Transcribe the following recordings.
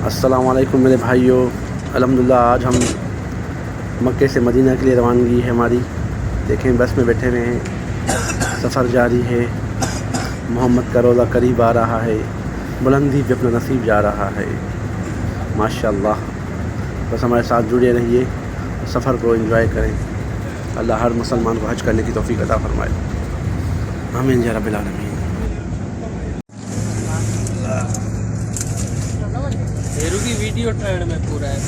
अस्सलाम वालेकुम मेरे भाइयों। अल्हम्दुलिल्लाह आज हम मक्के से मदीना के लिए रवानगी है हमारी। देखें बस में बैठे हुए हैं, सफ़र जारी है। मोहम्मद का रोज़ा करीब आ रहा है, बुलंदी पे अपना नसीब जा रहा है। माशाअल्लाह, बस हमारे साथ जुड़े रहिए, सफ़र को एंजॉय करें। अल्लाह हर मुसलमान को हज करने की तौफीक अता फरमाए। आमीन या रब्बिल आलमीन। की वीडियो ट्रेंड में पूरा है।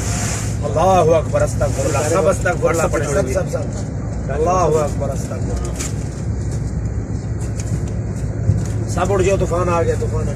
अल्लाहु अकबर, अस्तगफिरुल्लाह, सब अस्तगफिरुल्लाह पढ़े, सब अल्लाहु अकबर, अस्तगफिरुल्लाह। सब उड़ जाओ, तूफान आ गया, तूफान है।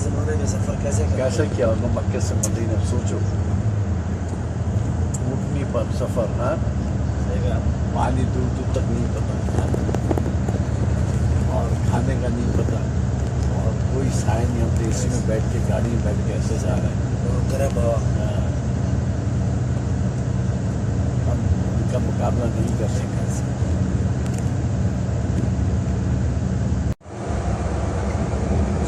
ज़माने में सफर कैसे किया मक्के से मदीना, सोचो ऊँटनी पर सफर है, पानी दूर दूर तक नहीं पता और खाने का नहीं पता और कोई साय नहीं, हम तो इसी में बैठ के गाड़ी में बैठ के ऐसे जा रहे हैं। गर्म हवा। हम उनका मुकाबला नहीं कर सकते।